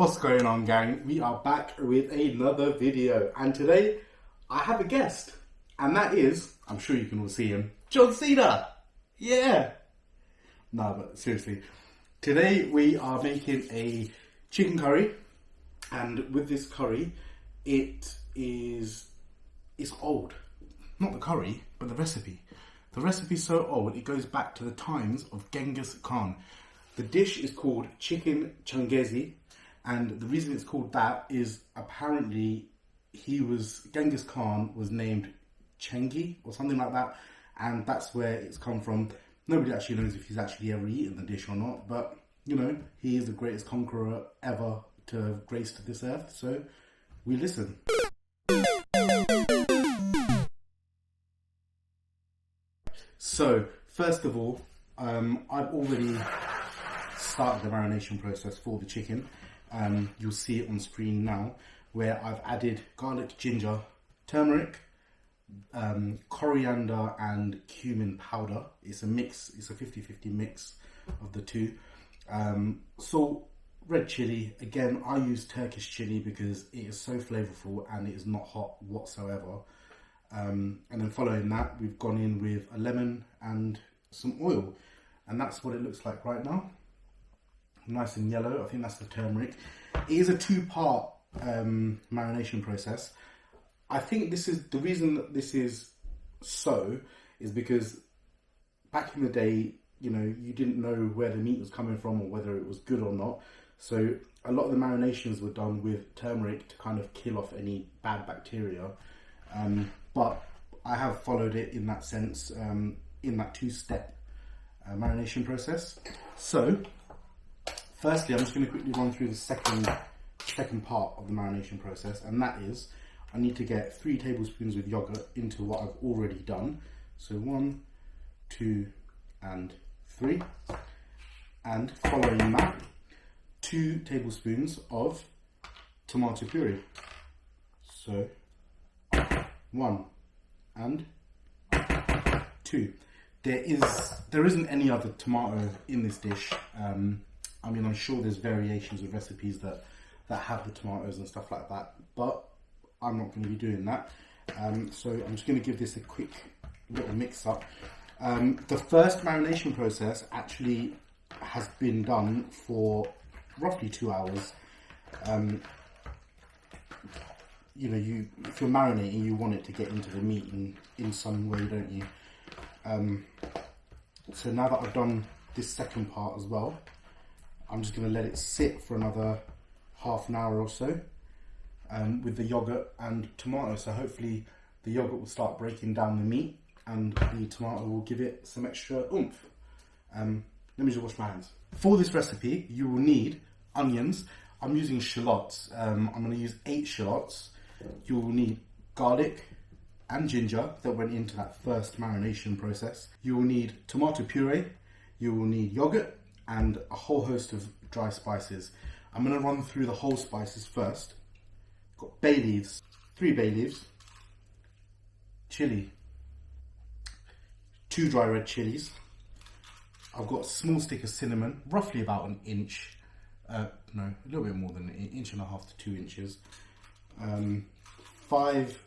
What's going on, gang? We are back with another video, and today I have a guest, and that is, I'm sure you can all see him, John Cena. Yeah. No, but seriously, today we are making a chicken curry, and with this curry, it's old. Not the curry, but the recipe. The recipe's so old, it goes back to the times of Genghis Khan. The dish is called chicken Changezi, and the reason it's called that is apparently Genghis Khan was named Chengi or something like that, and that's where it's come from. Nobody actually knows if he's actually ever eaten the dish or not, but you know, he is the greatest conqueror ever to have graced this earth, so we listen. So, first of all, I've already started the marination process for the chicken. You'll see it on screen now, where I've added garlic, ginger, turmeric, coriander and cumin powder. It's a mix, it's a 50-50 mix of the two. Salt, red chilli. Again, I use Turkish chili because it is so flavorful and it is not hot whatsoever. And then following that, we've gone in with a lemon and some oil, and that's what it looks like right now. Nice and yellow. I think that's the turmeric. It is a two-part marination process. I think this is the reason that this is so is because back in the day, you know, you didn't know where the meat was coming from or whether it was good or not. So a lot of the marinations were done with turmeric to kind of kill off any bad bacteria. But I have followed it in that sense, in that two-step marination process. So firstly, I'm just going to quickly run through the second part of the marination process, and that is I need to get 3 tablespoons of yogurt into what I've already done. So 1, 2, and 3. And following that, 2 tablespoons of tomato puree. So 1 and 2. There isn't any other tomato in this dish. I mean, I'm sure there's variations of recipes that have the tomatoes and stuff like that, but I'm not going to be doing that. So I'm just going to give this a quick little mix up. The first marination process actually has been done for roughly 2 hours. You know, if you're marinating, you want it to get into the meat in some way, don't you? So now that I've done this second part as well, I'm just going to let it sit for another half an hour or so with the yogurt and tomato. So hopefully the yogurt will start breaking down the meat and the tomato will give it some extra oomph. Let me just wash my hands. For this recipe, you will need onions. I'm using shallots. I'm going to use 8 shallots. You will need garlic and ginger that went into that first marination process. You will need tomato puree. You will need yogurt and a whole host of dry spices. I'm going to run through the whole spices first. Got bay leaves, 3 bay leaves, chili, 2 dry red chilies. I've got a small stick of cinnamon, roughly about an inch. No, a little bit more than an inch and a half to 2 inches. 5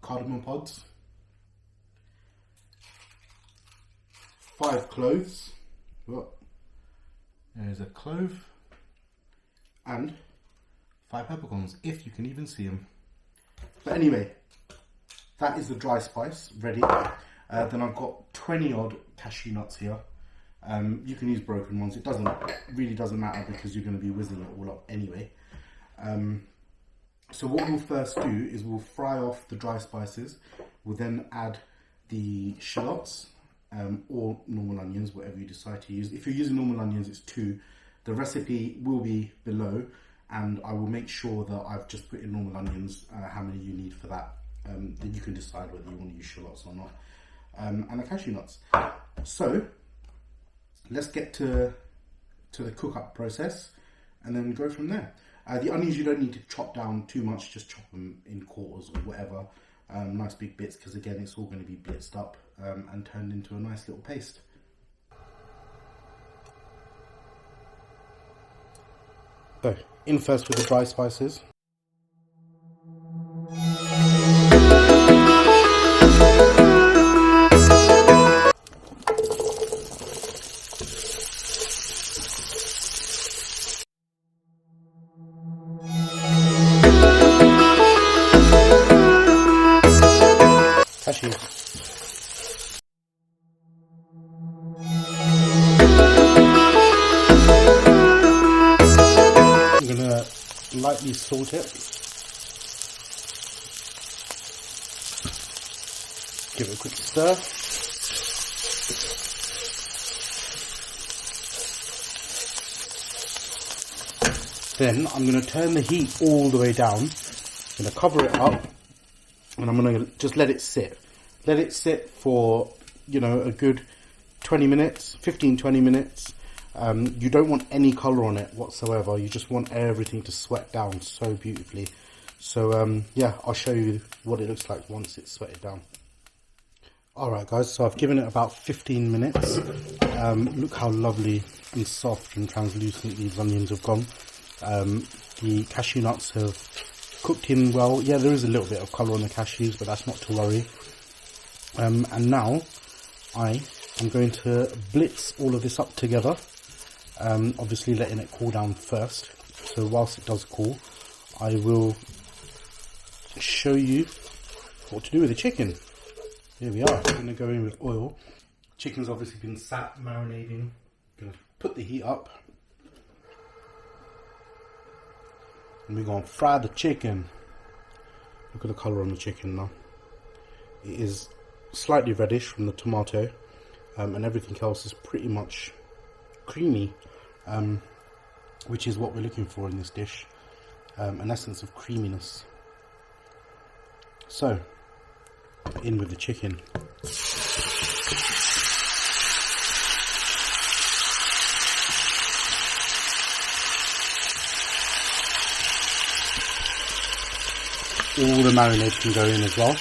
cardamom pods, 5 cloves. Well, there's a clove, and 5 peppercorns, if you can even see them. But anyway, that is the dry spice ready. Then I've got 20 odd cashew nuts here. You can use broken ones. It really doesn't matter because you're going to be whizzing it all up anyway. So what we'll first do is we'll fry off the dry spices. We'll then add the shallots or normal onions, whatever you decide to use. If you're using normal onions, it's 2. The recipe will be below, and I will make sure that I've just put in normal onions, how many you need for that. Then you can decide whether you want to use shallots or not. And the cashew nuts. So let's get to the cook up process and then go from there. The onions you don't need to chop down too much, just chop them in quarters or whatever. Nice big bits, because again it's all going to be blitzed up and turned into a nice little paste. So, in first with the dry spices. Cashews. I'm going to lightly salt it. Give it a quick stir. Then I'm going to turn the heat all the way down. I'm going to cover it up and I'm going to just let it sit. Let it sit for, you know, a good 20 minutes, 15-20 minutes. You don't want any colour on it whatsoever. You just want everything to sweat down so beautifully. So yeah, I'll show you what it looks like once it's sweated down. Alright guys, so I've given it about 15 minutes. Look how lovely and soft and translucent these onions have gone. The cashew nuts have cooked in well. Yeah, there is a little bit of colour on the cashews, but that's not to worry. And now I am going to blitz all of this up together. Obviously letting it cool down first. So whilst it does cool, I will show you what to do with the chicken. Here we are. I'm going to go in with oil. Chicken's obviously been sat marinating. Going to put the heat up. And we're going to fry the chicken. Look at the colour on the chicken now. It is slightly reddish from the tomato. And everything else is pretty much creamy. Which is what we're looking for in this dish. An essence of creaminess. So, in with the chicken. All the marinade can go in as well.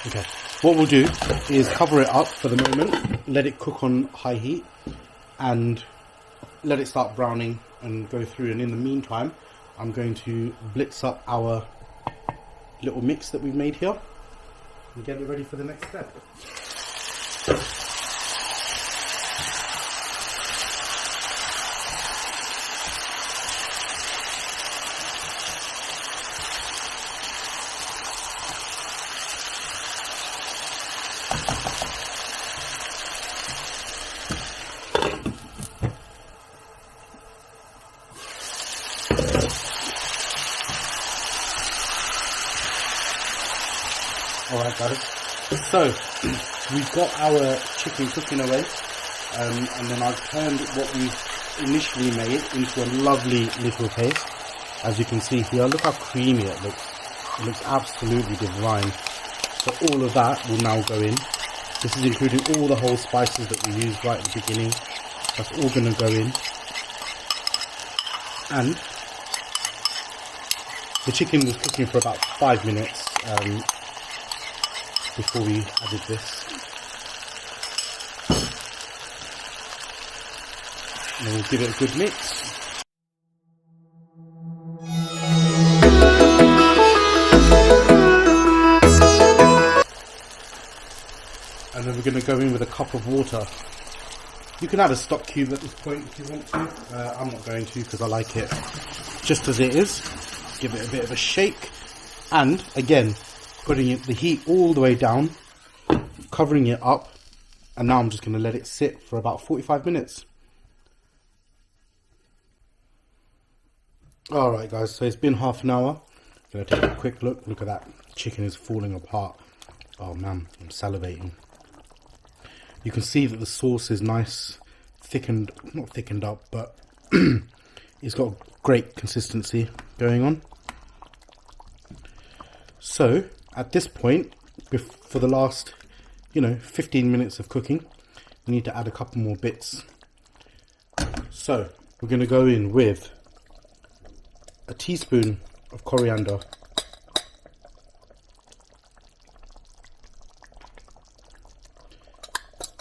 Okay, what we'll do is cover it up for the moment, let it cook on high heat, and let it start browning and go through. And in the meantime, I'm going to blitz up our little mix that we've made here and get it ready for the next step. Alright guys, so we've got our chicken cooking away, and then I've turned what we initially made into a lovely little paste. As you can see here, look how creamy it looks. It looks absolutely divine. So all of that will now go in. This is including all the whole spices that we used right at the beginning. That's all going to go in. And the chicken was cooking for about 5 minutes before we added this. And then we'll give it a good mix. And then we're going to go in with a cup of water. You can add a stock cube at this point if you want to. I'm not going to because I like it just as it is. Give it a bit of a shake. And again, putting the heat all the way down, covering it up, and now I'm just going to let it sit for about 45 minutes. Alright guys, so it's been half an hour. I'm going to take a quick look. Look at that. Chicken is falling apart. Oh man, I'm salivating. You can see that the sauce is nice, thickened, not thickened up, but it's got great consistency going on. So, at this point, for the last, 15 minutes of cooking, we need to add a couple more bits. So, we're going to go in with a teaspoon of coriander,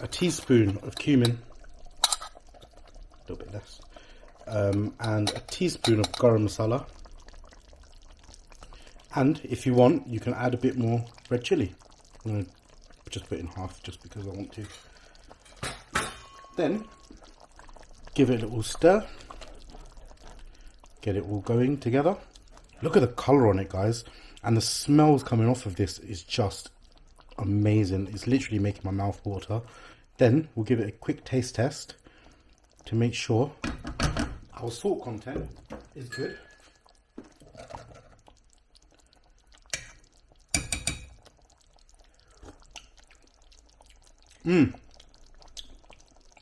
a teaspoon of cumin, a little bit less, and a teaspoon of garam masala. And if you want, you can add a bit more red chilli. I'm going to just put it in half just because I want to. Then give it a little stir. Get it all going together. Look at the colour on it, guys. And the smells coming off of this is just amazing. It's literally making my mouth water. Then we'll give it a quick taste test to make sure our salt content is good.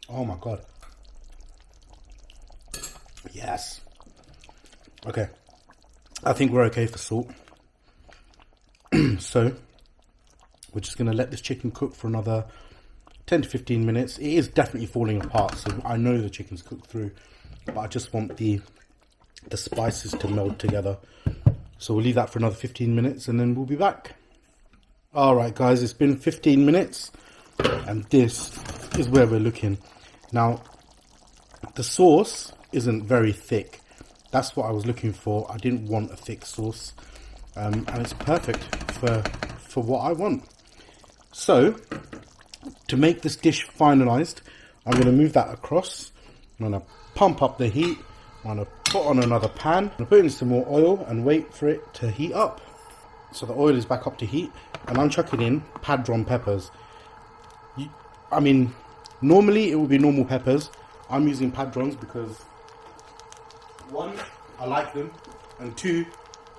Oh my god. Yes. Okay. I think we're okay for salt. So we're just going to let this chicken cook for another 10 to 15 minutes. It is definitely falling apart, so I know the chicken's cooked through, but I just want the spices to meld together. So we'll leave that for another 15 minutes and then we'll be back. Alright guys, it's been 15 minutes and this is where we're looking. Now, the sauce isn't very thick. That's what I was looking for. I didn't want a thick sauce. And it's perfect for what I want. So, to make this dish finalized, I'm going to move that across. I'm going to pump up the heat. I'm going to put on another pan. I'm going to put in some more oil and wait for it to heat up. So the oil is back up to heat. And I'm chucking in padron peppers. I mean, normally it would be normal peppers. I'm using padrons because 1, I like them, and 2,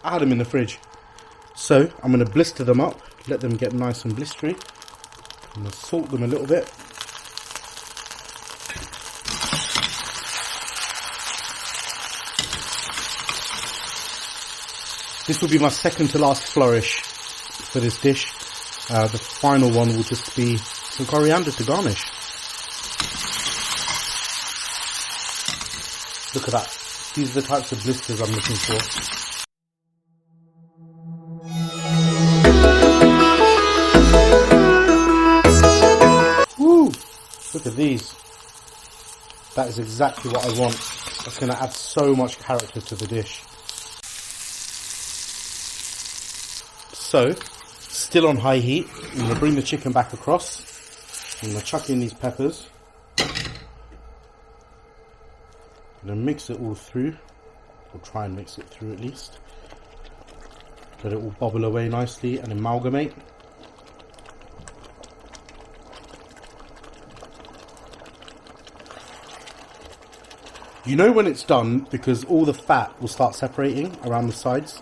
I had them in the fridge. So I'm going to blister them up, let them get nice and blistery. I'm going to salt them a little bit. This will be my second to last flourish for this dish. The final one will just be some coriander to garnish. Look at that. These are the types of blisters I'm looking for. Woo! Look at these. That is exactly what I want. That's going to add so much character to the dish. So, still on high heat, I'm going to bring the chicken back across. I'm going to chuck in these peppers. I'm going to mix it all through, or try and mix it through at least. Let it all bubble away nicely and amalgamate. You know when it's done because all the fat will start separating around the sides.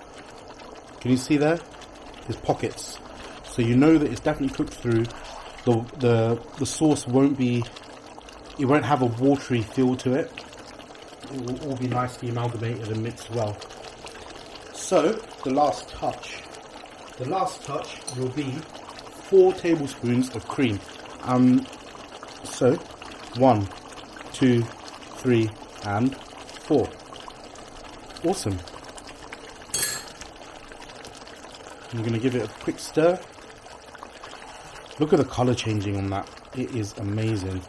Can you see there? There's pockets. So you know that it's definitely cooked through. The sauce won't be, it won't have a watery feel to it. It will all be nicely amalgamated and mixed well. So the last touch will be 4 tablespoons of cream. So 1, 2, 3 and 4. Awesome. I'm going to give it a quick stir. Look at the colour changing on that. It is amazing.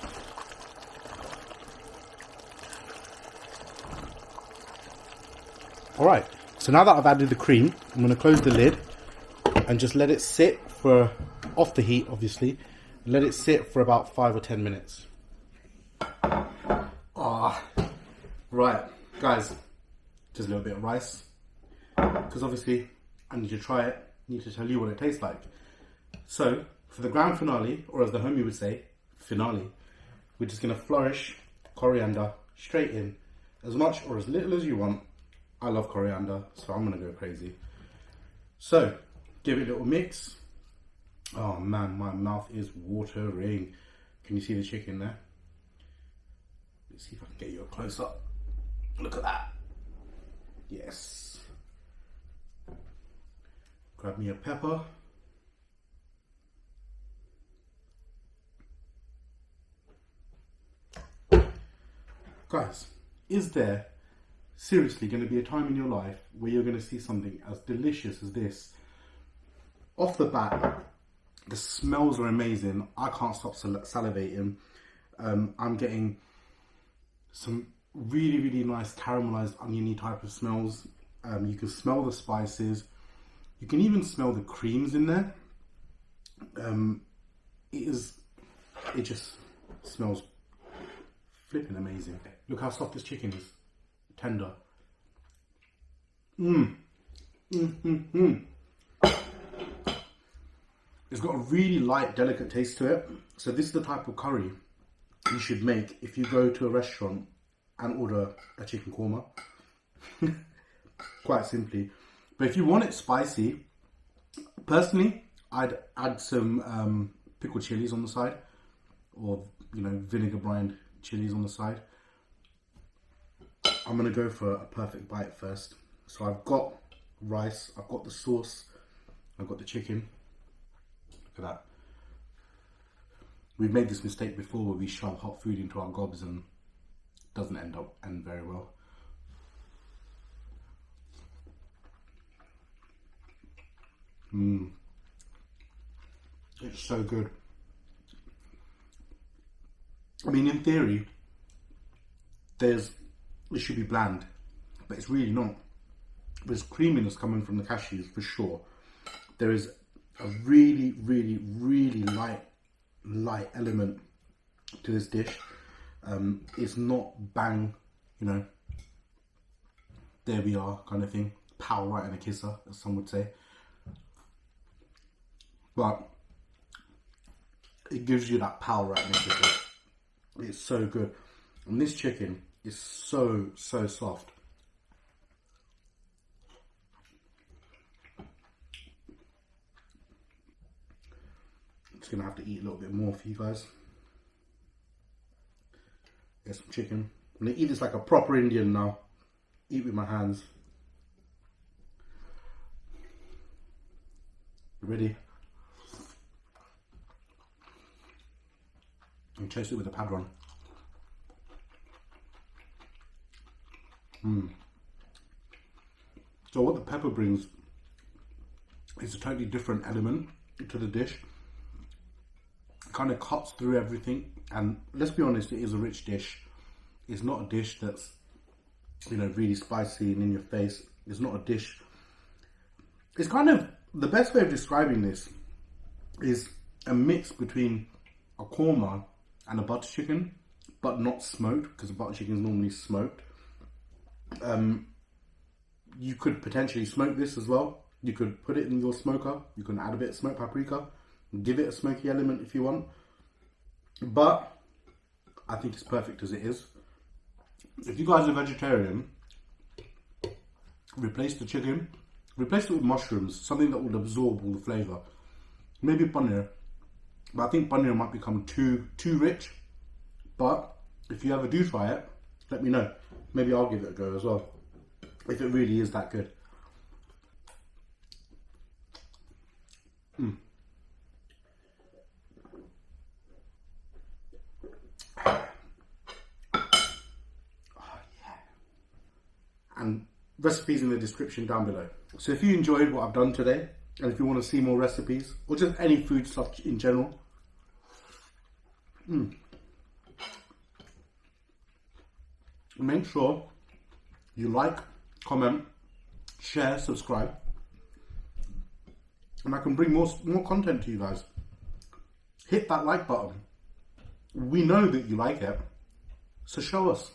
Alright, so now that I've added the cream, I'm going to close the lid and just let it sit for, off the heat obviously, let it sit for about 5 or 10 minutes. Right, guys, just a little bit of rice, because obviously I need to try it, I need to tell you what it tastes like. So, for the grand finale, or as the homie would say, finale, we're just going to flourish coriander straight in, as much or as little as you want. I love coriander, so I'm going to go crazy. So, give it a little mix. Oh man, my mouth is watering. Can you see the chicken there? Let's see if I can get you a close up. Look at that. Yes. Grab me a pepper. Guys, is there seriously going to be a time in your life where you're going to see something as delicious as this? Off the bat, The smells are amazing. I can't stop salivating. I'm getting some really nice caramelized oniony type of smells. You can smell the spices. You can even smell the creams in there. It just smells flipping amazing. Look how soft this chicken is. Tender. It's got a really light, delicate taste to it. So this is the type of curry you should make if you go to a restaurant and order a chicken korma. Quite simply. But if you want it spicy, personally, I'd add some pickled chilies on the side, or vinegar brined chilies on the side. I'm gonna go for a perfect bite first. So I've got rice, I've got the sauce, I've got the chicken. Look at that. We've made this mistake before where we shove hot food into our gobs and it doesn't end very well. It's so good. I mean, in theory, it should be bland, but it's really not. There's creaminess coming from the cashews for sure. There is a really light element to this dish. It's not bang, there we are kind of thing. Power right in a kisser, as some would say. But it gives you that power right in a kisser. It's so good. And this chicken is so soft. I'm just gonna have to eat a little bit more for you guys. Get some chicken. I'm gonna eat this like a proper Indian now. Eat with my hands. Ready? And chase it with a padron. So what the pepper brings is a totally different element to the dish. It kind of cuts through everything, and let's be honest, it is a rich dish. It's not a dish that's really spicy and in your face. It's not a dish. It's kind of, the best way of describing this is a mix between a korma and a butter chicken, but not smoked, because a butter chicken is normally smoked. You could potentially smoke this as well. You could put it in your smoker. You can add a bit of smoked paprika, give it a smoky element if you want. But I think it's perfect as it is. If you guys are vegetarian, replace the chicken, replace it with mushrooms, something that will absorb all the flavour. Maybe paneer, but I think paneer might become too rich. But if you ever do try it, let me know. Maybe I'll give it a go as well, if it really is that good. And recipes in the description down below. So if you enjoyed what I've done today, and if you want to see more recipes, or just any food stuff in general, make sure you like, comment, share, subscribe, and I can bring more content to you guys. Hit that like button. We know that you like it, so show us.